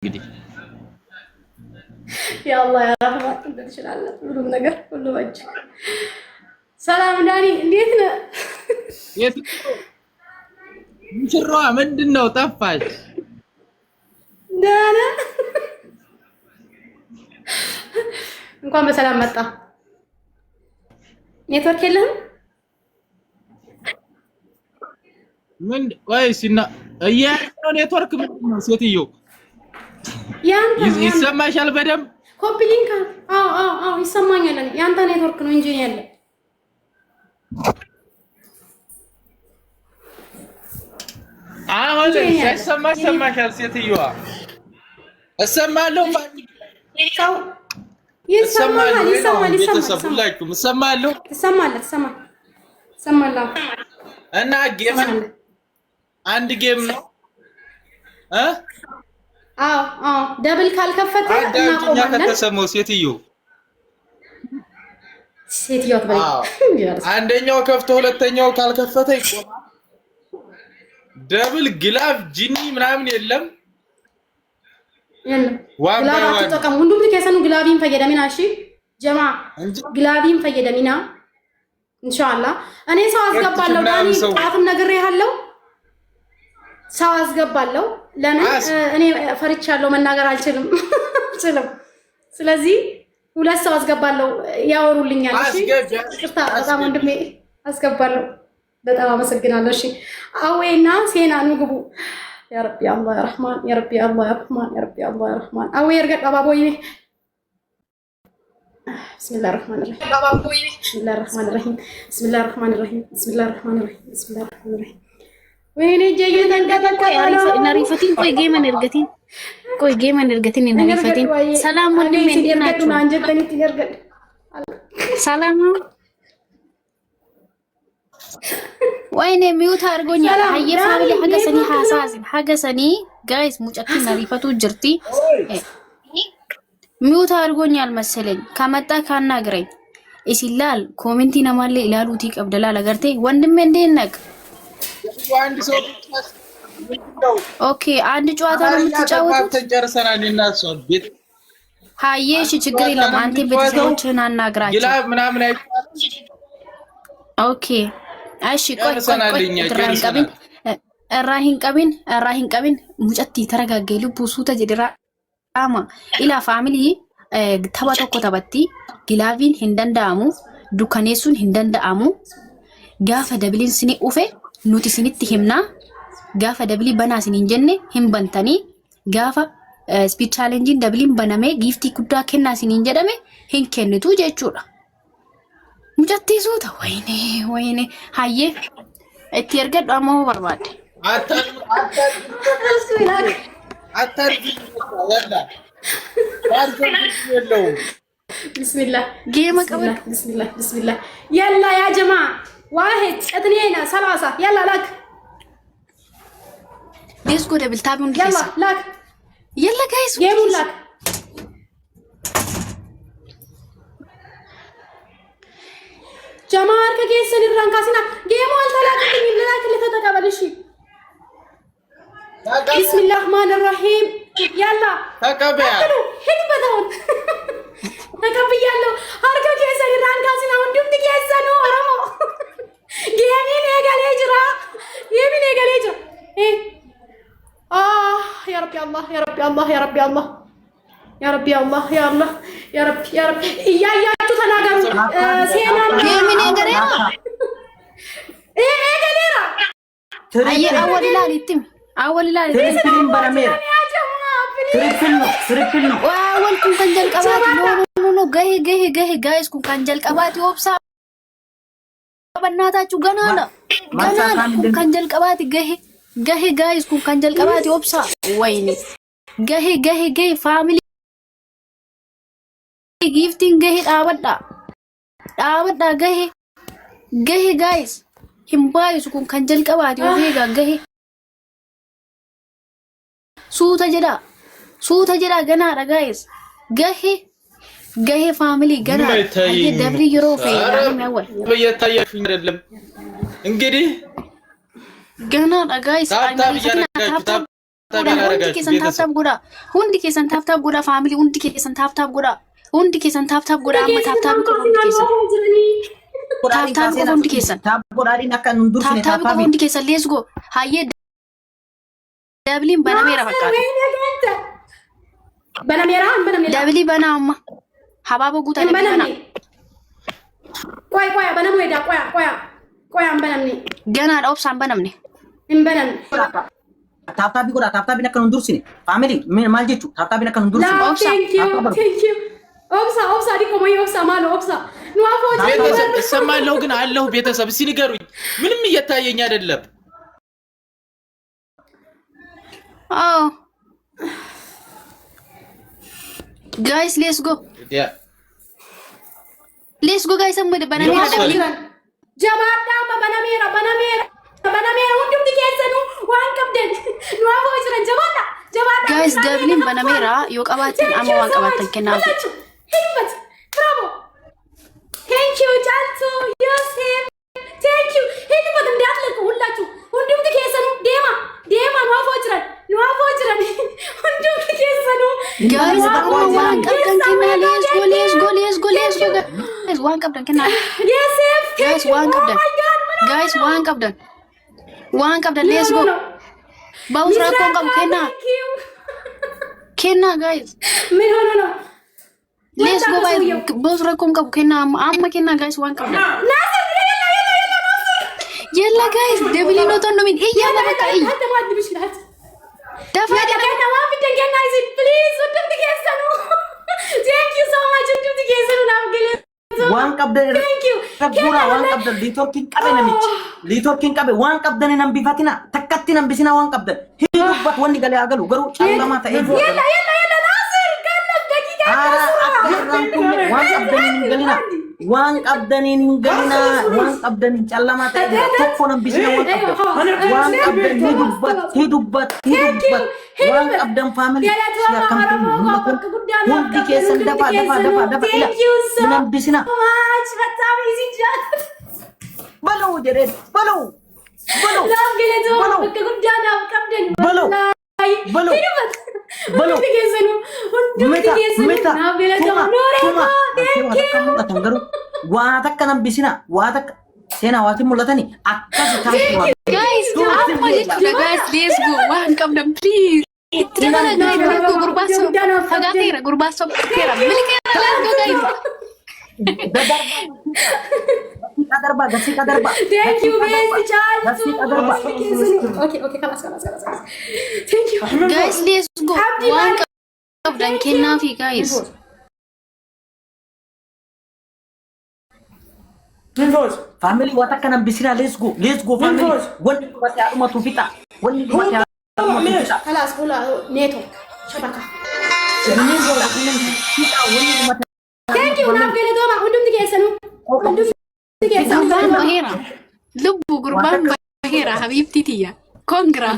እንግዲህ ያአላህ ያ ረህማን ትችላለህ። ሁሉም ነገር ሁሉ ወጅ ሰላም ዳኒ እንዴት ነህ? የት ሙሽራዋ ምንድነው ጠፋች? ደህና ነህ? እንኳን በሰላም መጣ። ኔትወርክ የለህም? ምን ወይስና እያለው ኔትወርክ ምንድነው? ሴትዮ ያንተ ይሰማሻል በደምብ? ኮፒ ሊንክ አዎ ይሰማኛል። ያንተ ኔትወርክ ነው እንጂ ያለ አሁን ይሰማሻል ሴትዮዋ? እሰማለሁ ሰው ይሰማል ቤተሰብ ሁላችሁም እሰማለሁ። ትሰማለህ እና ጌም አንድ ጌም ነው ደብል ካልከፈተ እናቆማለን። ከተሰማው ሴትዮዋ አንደኛው ከፍቶ ሁለተኛው ካልከፈተ ይቆማል። ደብል ግላፍ ጂኒ ምናምን የለም። ግላፍ ተጠቀሙ ሁሉም ከሰኑ ግላቪን ፈየደሚና እሺ ጀማ ግላቪን ፈየደሚና ኢንሻአላህ። እኔ ሰው አስገባለሁ ዳኒ ጣፍም ነግሬሃለሁ። ሰው አስገባለሁ። ለምን እኔ ፈርቻለሁ፣ መናገር አልችልም። ስለዚህ ሁለት ሰው አስገባለሁ፣ ያወሩልኛል። እሺ ይቅርታ በጣም ወንድሜ አስገባለሁ። በጣም አመሰግናለሁ። እሺ አዌና ሴና ንግቡ ያ ረቢ አላህ ያ ረህማን ያ ረቢ አላህ ያ ረህማን ያ ረቢ አላህ ያ ረህማን አዌ እርገጥ ባቦይ ብስሚላሂር ረህማኒር ረሂም ባቦይ ብስሚላሂር ረህማኒር ረሂም ብስሚላሂር ረህማኒር ረሂም ብስሚላሂር ረህማኒር ረሂም ብስሚላሂር ረህማኒር ረሂም ወይኔ ጀየ ተንቀጠቀጠ ነሪፈቲን ቆይ ጌመን እርገቲን ነሪፈቲን ሰላም ወንድሜ እንዴት ናችሁ? አንጀተኒ ትገርገድ ሰላም ነው። ወይኔ ሚውት አድርጎኛል። አየር ፋሚሊ ሀገሰኒ ጋይስ ሙጨቲ ነሪፈቱ ጅርቲ ሚውት አድርጎኛል መሰለኝ። ከመጣ ካናግረኝ ኢሲላል ኮሜንቲ ነማለ ኢላሉቲ ቀብደላ ለገርቴ ወንድሜ እንዴት ነህ? ኦኬ አንድ ጨዋታ ነው የምትጫወቱት? ተጨርሰናል። እናስው ቤት ሃየሽ ችግር የለም። አንተ ቤተሰቦችህን አናግራቸው ግላብ ምናምን አይ ኦኬ እሺ ቆይ ራሂን ቀቢን ሙጨቲ ተረጋገይ ልቡ ሱተ ጀድራ አማ ኢላ ፋሚሊ ተባ tokko tabatti ግላቪን ሂንደንዳሙ ዱካኔሱን ሂንደንዳሙ ጋፈ ደብሊን ስኒ ኡፌ nuti sinitti himna gaafa dabli banaa sinin jenne hin bantani gaafa speed challenge dabliin baname giftii guddaa kennaa sinin jedhame hin kennitu jechuudha. Mucattiisuuta wayne hayyee itti ergadhu ammoo barbaade. bismillah geema qabadhu bismillah yalla yaa jamaa واحد اثنين ثلاثة يلا لك ديسكو دبل تابون يلا لك يلا جايز جيمون لك جماعة كيس سنيران كاسينا جيمون ثلاثة تنين لك اللي تتقبل الشيء بسم الله الرحمن الرحيم يلا تقبل هيك بدون تقبل يلا هركا كيس سنيران كاسينا وندم تكيس سنو أرمو يمين يا ايه يا ربي الله يا ربي الله يا ربي الله يا ربي الله يا الله يا ربي يا ربي يا تناغرو سينا يمين يا غريرا ايه غريرا اي اول لا تريفلين برامير تريفلين واول كن كنجل قبات نو جه جايز كن كنجل قبات يوبسا በእናታችሁ ገና ኩን ጀልቀባት ገሄ ጋይስ ኩን ጀልቀባት ይወብሳ ወይኔ ገሄ ፋሚሊ ጊፍቲንግ ዳበዳ ገሄ ጋይስ ሂምባይስ ኩን ጀልቀባት ይወቤጋ ገሄ ሱተ ጀዳ ገና ጋይስ ገሄ ፋሚሊ ገና ደብሪ ዩሮፌ ያወል በየታየሽኝ አይደለም እንግዲህ ገና ጋይስ hundi keessan taaptaap godha. Hundi keessan taaptaap godha. Faamilii hundi keessan taaptaap godha. Hundi keessan taaptaap godha. Amma taaptaap godha hundi keessan. Taaptaap godha hundi keessan. Taaptaap godha hundi keessan. Let's go. Hayyee dabliin banameera fakkaata. Banameera. Dablii bana amma. Habaaba guutaa dablii bana. Qoya banamu edaa qoya hin banamne. Ganaadha obsaan banamne. Hin banamne. Taaptaabii godha. Taaptaabiin akka nu dursine. Faamilii maal jechuudha? Taaptaabiin akka nu dursine. Thank you. ኦብሳ ዲኮሞይ ኦብሳ ማለ ኦብሳ ኑአፎ ቤተሰብ እሰማለሁ ግን አለሁ ቤተሰብ እስኪ ንገሩኝ ምንም እየታየኝ አይደለም አዎ ጋይስ ሌትስ ጎ ጋይስ አመደ በናሜራ ደብሊ ጀማዳ በናሜራ ሁንዱም ዲኬሰኑ ዋን ቀብደን ኑአፎ ይስረን ጀማዳ ጋይስ ደብሊን በናሜራ yoqabatin ama waan qabatan kennaaf Hikmat, bravo. Thank you, Jaltu, Yosef. Thank you. Hikmat እንዳትለቁ ሁላችሁ ሁንዱም ትከሰኑ ዴማ ኑአፎ ጅራን ሁንዱም ትከሰኑ ጋይስ waan qabdan kenna let's go guys waan qabdan kenna Yosef guys waan qabdan let's go baus rakon qabu kenna guys ምን ሆኖ ነው let's go guys baus rakon qabu kenna amma kenna guys waan qabdan yalla guys devil no to no min yalla baka አንተ ማድ ብሽላት dafa kenna waan bidden kenna is please ሁንዱም ትከሰኑ Thank you so much ሁንዱም ትከሰኑ ናምገለ waan qabdan gura waan qabdan liitorkiin qabe waan qabdan nan bifatina takkatti nan bisina waan qabdan hidubbat wanni galee agalu garuu callama ta'e yalla Nasir kannaf dakika waan qabdaniin hin galina waan qabdaniin callama ta'e tokko nan bisina waan qabdan hidubbat waan qabdan family hundi keessan dafa nan bisina በጣም ይዝጃት በለው ጀሬት በለው ላምገለቶ ከጉዳና ቀብደን በለው ትገዘኑ ሁንዱም ትገዘኑ ላምገለቶ ኖሬማ ተንገሩ ዋታ ከነም ቢሲና ዋታ ሴና ዋቲ ሙለተኒ አካስ ታንኩ guys amma jechuudha guys let's go waan qabdan please Tribala guys gurbaso fagateera gurbaso teera milikeera let's go guys kadarba thank you best child okay خلاص thank you guys let's go waan qabdan kennaafi guys family wata kanan bisina let's go family wani wata aduma tufita wani wata خلاص قولها نيتورك شبكه thank you ናምገለቶ ሁንዱም ትከሰኑ gurbaan baheera lubbu gurbaan baheera habibti tiyya kongra